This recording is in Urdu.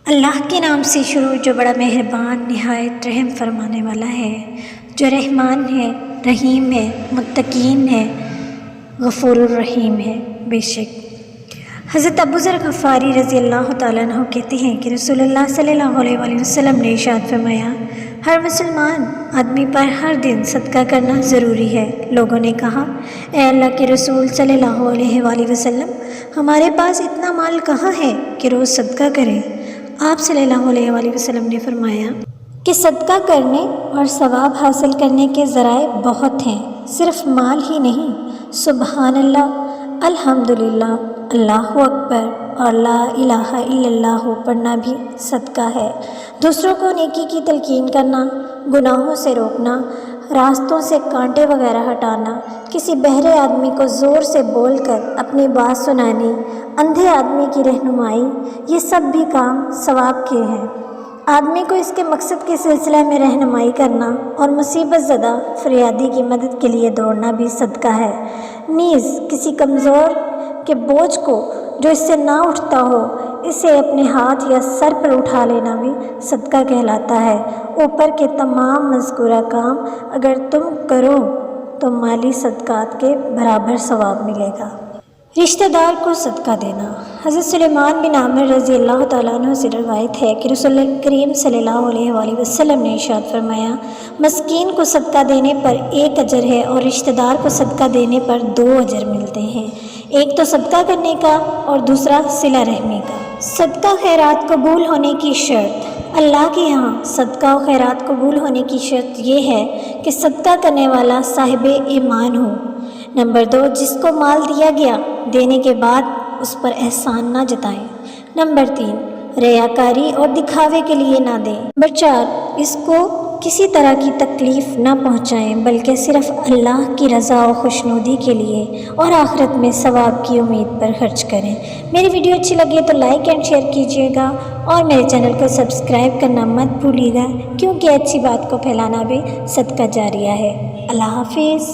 اللہ کے نام سے شروع جو بڑا مہربان نہایت رحم فرمانے والا ہے، جو رحمان ہے، رحیم ہے، متقین ہے، غفور الرحیم ہے۔ بے شک حضرت ابو ذر غفاری رضی اللہ تعالیٰ عنہ کہتے ہیں کہ رسول اللہ صلی اللہ علیہ وآلہ وسلم نے ارشاد فرمایا، ہر مسلمان آدمی پر ہر دن صدقہ کرنا ضروری ہے۔ لوگوں نے کہا، اے اللہ کے رسول صلی اللہ علیہ وآلہ وسلم، ہمارے پاس اتنا مال کہاں ہے کہ روز صدقہ کریں؟ آپ صلی اللہ علیہ وآلہ وسلم نے فرمایا کہ صدقہ کرنے اور ثواب حاصل کرنے کے ذرائع بہت ہیں، صرف مال ہی نہیں، سبحان اللہ، الحمدللہ، اللہ اکبر اور لا الہ الا اللہ پڑھنا بھی صدقہ ہے۔ دوسروں کو نیکی کی تلقین کرنا، گناہوں سے روکنا، راستوں سے کانٹے وغیرہ ہٹانا، کسی بہرے آدمی کو زور سے بول کر اپنی بات سنانی، اندھے آدمی کی رہنمائی، یہ سب بھی کام ثواب کے ہیں۔ آدمی کو اس کے مقصد کے سلسلہ میں رہنمائی کرنا اور مصیبت زدہ فریادی کی مدد کے لیے دوڑنا بھی صدقہ ہے۔ نیز کسی کمزور کے بوجھ کو جو اس سے نہ اٹھتا ہو، اسے اپنے ہاتھ یا سر پر اٹھا لینا بھی صدقہ کہلاتا ہے۔ اوپر کے تمام مذکورہ کام اگر تم کرو تو مالی صدقات کے برابر ثواب ملے گا۔ رشتہ دار کو صدقہ دینا۔ حضرت سلیمان بن عامر رضی اللہ تعالیٰ عنہ سے روایت ہے کہ رسول کریم صلی اللہ علیہ وآلہ وسلم نے ارشاد فرمایا، مسکین کو صدقہ دینے پر 1 اجر ہے اور رشتہ دار کو صدقہ دینے پر 2 اجر ملتے ہیں، ایک تو صدقہ کرنے کا اور دوسرا صلہ رحمی کا۔ صدقہ خیرات قبول ہونے کی شرط۔ اللہ کے یہاں صدقہ و خیرات قبول ہونے کی شرط یہ ہے کہ صدقہ کرنے والا صاحب ایمان ہو۔ نمبر 2، جس کو مال دیا گیا دینے کے بعد اس پر احسان نہ جتائیں۔ نمبر 3، ریاکاری اور دکھاوے کے لیے نہ دیں۔ نمبر 4، اس کو کسی طرح کی تکلیف نہ پہنچائیں بلکہ صرف اللہ کی رضا و خوشنودی کے لیے اور آخرت میں ثواب کی امید پر خرچ کریں۔ میری ویڈیو اچھی لگے تو لائک اینڈ شیئر کیجیے گا اور میرے چینل کو سبسکرائب کرنا مت بھولیے گا، کیونکہ اچھی بات کو پھیلانا بھی صدقہ جاریہ ہے۔ اللہ حافظ۔